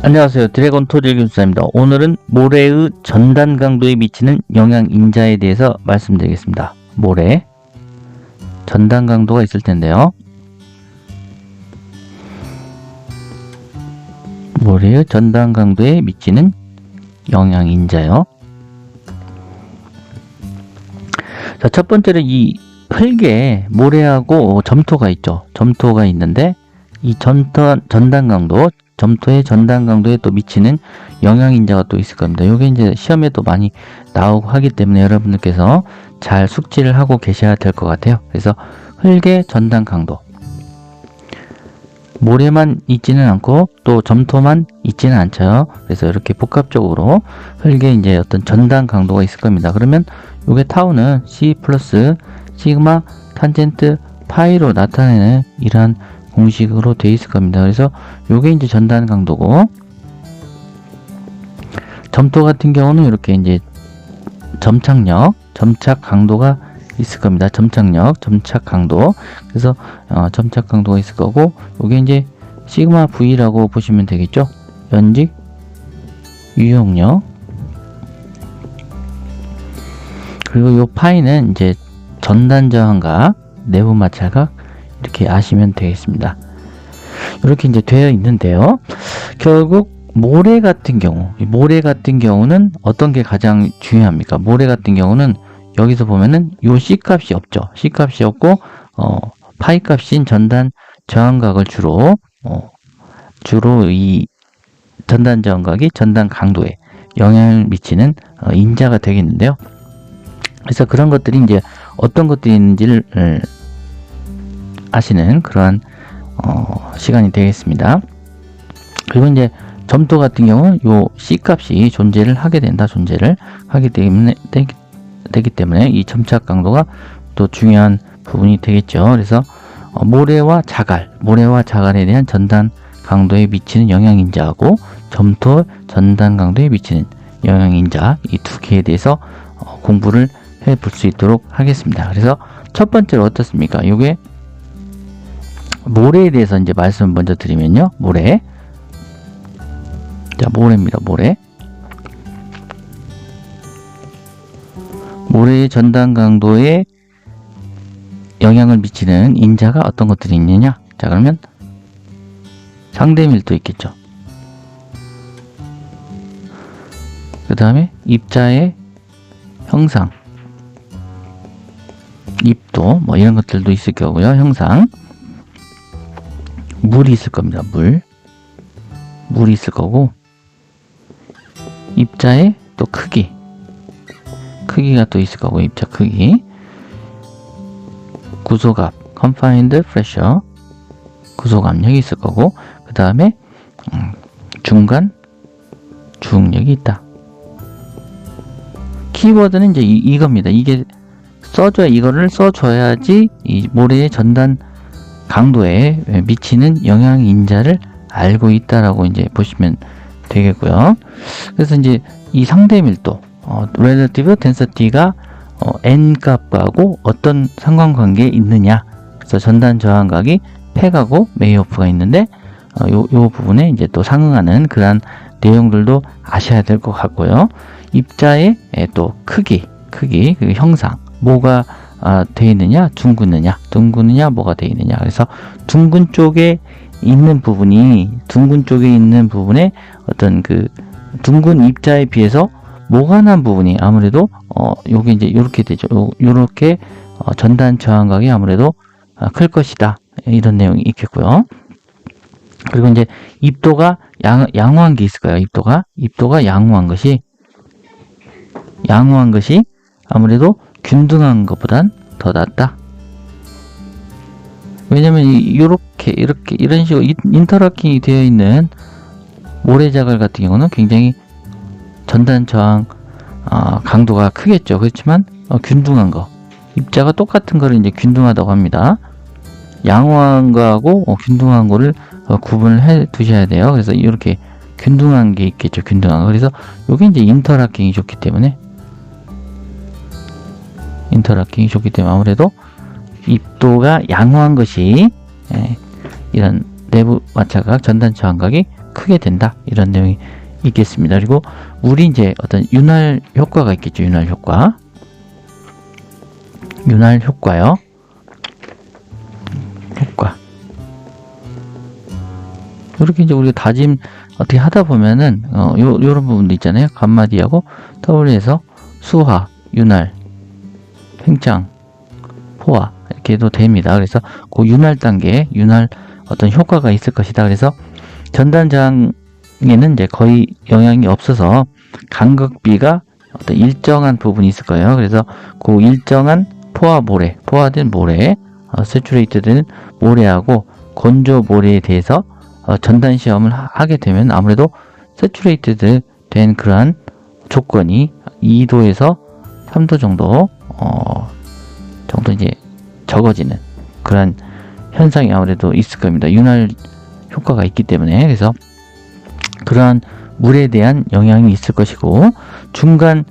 안녕하세요. 드래곤 토질 교수입니다. 오늘은 모래의 전단 강도에 미치는 영향 인자에 대해서 말씀드리겠습니다. 모래 전단 강도가 있을 텐데요. 모래의 전단 강도에 미치는 영향 인자요. 자, 첫 번째로 이 흙에 모래하고 점토가 있죠. 점토가 있는데 이 전단 강도, 점토의 전단 강도에 또 미치는 영향인자가 또 있을 겁니다. 이게 이제 시험에도 많이 나오고 하기 때문에 여러분들께서 잘 숙지를 하고 계셔야 될 것 같아요. 그래서 흙의 전단 강도, 모래만 있지는 않고 또 점토만 있지는 않죠. 그래서 이렇게 복합적으로 흙에 이제 어떤 전단 강도가 있을 겁니다. 그러면 이게 타우는 C 플러스 시그마 탄젠트 파이로 나타내는 이러한 공식으로 되어 있을 겁니다. 그래서 요게 이제 전단 강도고, 점토 같은 경우는 이렇게 이제 점착력, 점착 강도가 있을 겁니다. 점착력, 점착 강도. 그래서 점착 강도가 있을 거고, 요게 이제 시그마 V라고 보시면 되겠죠. 연직 유용력. 그리고 요 파이는 이제 전단 저항각, 내부 마찰각 이렇게 아시면 되겠습니다. 이렇게 이제 되어 있는데요. 결국 모래 같은 경우는 어떤 게 가장 중요합니까? 모래 같은 경우는 여기서 보면은 요 C 값이 없죠. C 값이 없고 파이 값인 전단 저항각을 주로 이 전단 저항각이 전단 강도에 영향을 미치는 인자가 되겠는데요. 그래서 그런 것들이 이제 어떤 것들이 있는지를 아시는 그러한 시간이 되겠습니다. 그리고 이제 점토 같은 경우는 요 C 값이 존재를 하게 되기 때문에 이 점착 강도가 또 중요한 부분이 되겠죠. 그래서 모래와 자갈에 대한 전단 강도에 미치는 영향인자하고 점토 전단 강도에 미치는 영향인자, 이 두 개에 대해서 공부를 해 볼 수 있도록 하겠습니다. 그래서 첫 번째로 어떻습니까? 이게 모래에 대해서 이제 말씀을 먼저 드리면요. 모래. 자, 모래입니다. 모래. 모래의 전단 강도에 영향을 미치는 인자가 어떤 것들이 있느냐? 자, 그러면 상대 밀도 있겠죠. 그 다음에 입자의 형상, 입도, 뭐 이런 것들도 있을 거고요. 형상. 물이 있을 겁니다. 물이 있을 거고, 입자의 또 크기가 또 있을 거고, 입자 크기, 구속압, confined pressure, 구속압력이 있을 거고, 그 다음에 중간 중력이 있다. 키워드는 이제 이겁니다. 이거를 써줘야지 이 모래의 전단 강도에 미치는 영향 인자를 알고 있다라고 이제 보시면 되겠고요. 그래서 이제 이 상대 밀도, relative density가 n 값하고 어떤 상관관계에 있느냐. 그래서 전단 저항각이 팩하고 메이오프가 있는데 요 부분에 이제 또 상응하는 그러한 내용들도 아셔야 될 것 같고요. 입자의 또 크기, 그 형상, 뭐가 되어 있느냐, 둥그느냐, 뭐가 되어 있느냐. 그래서 둥근 쪽에 있는 부분에 어떤 그 둥근 입자에 비해서 모가난 부분이 아무래도 요게 이제 요렇게 되죠. 요렇게 전단 저항각이 아무래도 클 것이다. 이런 내용이 있겠고요. 그리고 이제 입도가 양호한 게 있을 거예요. 입도가 양호한 것이 아무래도 균등한 것보단 더 낫다. 왜냐면 이런 식으로 인터락킹이 되어 있는 모래자갈 같은 경우는 굉장히 전단 저항 강도가 크겠죠. 그렇지만 균등한 거, 입자가 똑같은 거를 이제 균등하다고 합니다. 양호한 거하고 균등한 거를 구분을 해 두셔야 돼요. 그래서 이렇게 균등한 게 있겠죠. 균등한 거. 그래서 이게 이제 인터락킹이 좋기 때문에 아무래도 입도가 양호한 것이 이런 내부 마찰각, 전단 저항각이 크게 된다. 이런 이런 내용이 있겠습니다. 그리고 물이 이제 어떤 윤활 효과가 있겠죠. 윤활 효과요. 효과. 이렇게 이제 우리가 다짐 어떻게 하다 보면은 요런 부분도 있잖아요. 간마디하고 W에서 수화, 윤활, 팽창, 포화 이렇게 해도 됩니다. 그래서 그 윤활 단계에 윤활 어떤 효과가 있을 것이다. 그래서 전단장에는 이제 거의 영향이 없어서 간극비가 어떤 일정한 부분이 있을 거예요. 그래서 그 일정한 포화 모래, 포화된 모래, 세츄레이트된 모래하고 건조 모래에 대해서 전단 시험을 하게 되면 아무래도 세츄레이트 된 그러한 조건이 2도에서 3도 정도 이제 적어지는 그런 현상이 아무래도 있을 겁니다. 윤활 효과가 있기 때문에. 그래서 그러한 물에 대한 영향이 있을 것이고, 중간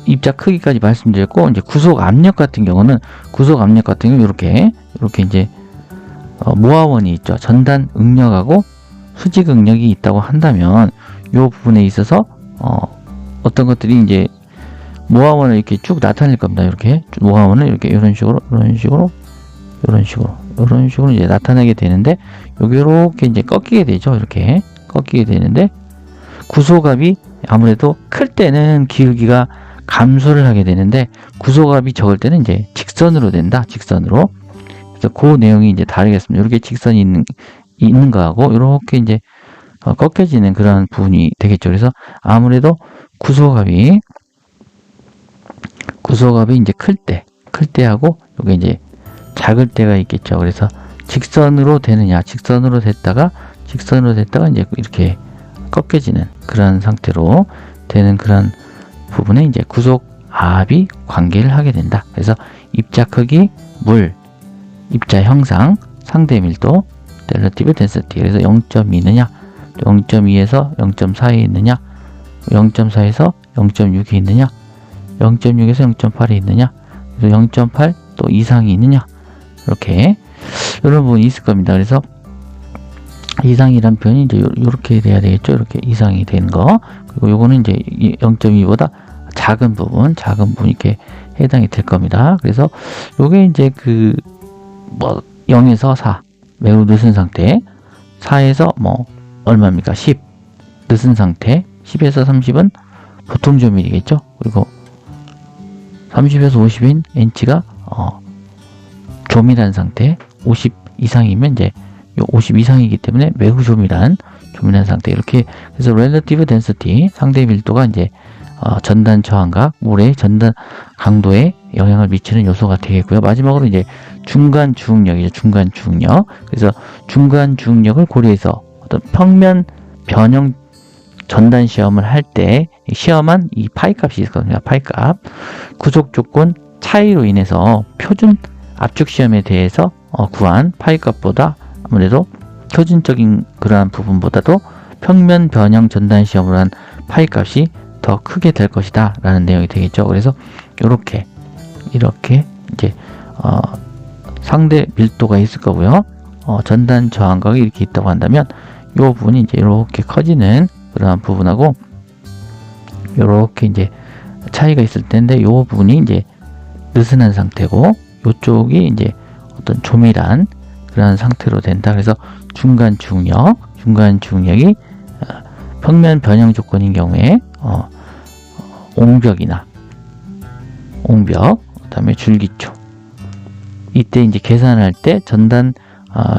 입자 크기까지 말씀드렸고, 이제 구속 압력 같은 경우는 이렇게 이제 모아원이 있죠. 전단 응력하고 수직 응력이 있다고 한다면 이 부분에 있어서 어떤 것들이 이제 모아원을 이렇게 쭉 나타낼 겁니다. 이렇게 모아원을 이렇게 이런 식으로 이제 나타내게 되는데, 여기 이렇게 이제 꺾이게 되죠. 이렇게 꺾이게 되는데, 구속압이 아무래도 클 때는 기울기가 감소를 하게 되는데, 구속압이 적을 때는 이제 직선으로 된다. 직선으로. 그래서 그 내용이 이제 다르겠습니다. 이렇게 직선이 있는 거하고 이렇게 이제 꺾여지는 그런 부분이 되겠죠. 그래서 아무래도 구속압이 이제 클 때하고 이게 이제 작을 때가 있겠죠. 그래서 직선으로 되느냐, 직선으로 됐다가 이제 이렇게 꺾여지는 그런 상태로 되는 그런 부분에 이제 구속압이 관계를 하게 된다. 그래서 입자 크기, 물, 입자 형상, 상대 밀도, relative density. 그래서 0.2느냐, 0.2에서 0.4에 있느냐, 0.4에서 0.6이 있느냐, 0.6에서 0.8이 있느냐, 그래서 0.8 또 이상이 있느냐, 이렇게 이런 부분이 있을 겁니다. 그래서 이상이란 표현이 이제 이렇게 돼야 되겠죠. 이렇게 이상이 되는 거. 그리고 요거는 이제 0.2보다 작은 부분 이렇게 해당이 될 겁니다. 그래서 요게 이제 0에서 4 매우 늦은 상태, 4에서 얼마입니까? 10 늦은 상태, 10에서 30은 보통 조밀이겠죠. 그리고 30에서 50인 N치가 조밀한 상태, 50 이상이면 이제 50 이상이기 때문에 매우 조밀한 상태. 이렇게 그래서 relative density, 상대 밀도가 이제 전단 저항각, 물의 전단 강도에 영향을 미치는 요소가 되겠고요. 마지막으로 이제 중간 주응력이죠. 중간 주응력. 그래서 중간 주응력을 고려해서 어떤 평면 변형 전단 시험을 할 때 시험한 이 파이 값이 있거든요. 파이 값. 구속 조건 차이로 인해서 표준 압축 시험에 대해서 구한 파이 값보다 아무래도 표준적인 그러한 부분보다도 평면 변형 전단 시험을 한 파이 값이 더 크게 될 것이다 라는 내용이 되겠죠. 그래서 이렇게 이제 상대 밀도가 있을 거고요. 전단 저항각이 이렇게 있다고 한다면 이 부분이 이제 이렇게 커지는 그러한 부분하고 이렇게 이제 차이가 있을 텐데, 이 부분이 이제 느슨한 상태고 이쪽이 이제 어떤 조밀한 그런 상태로 된다. 그래서 중간 중력이 평면 변형 조건인 경우에 옹벽, 그다음에 줄기초, 이때 이제 계산할 때 전단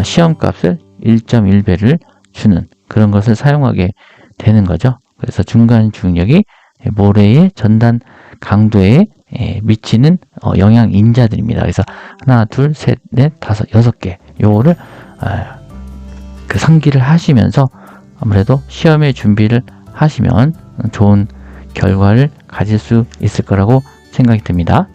시험값을 1.1배를 주는 그런 것을 사용하게 되는 거죠. 그래서 중간 중력이 모래의 전단 강도에 미치는 영향 인자들입니다. 그래서 하나, 둘, 셋, 넷, 다섯, 6개 요거를 상기를 하시면서 아무래도 시험에 준비를 하시면 좋은 결과를 가질 수 있을 거라고 생각이 듭니다.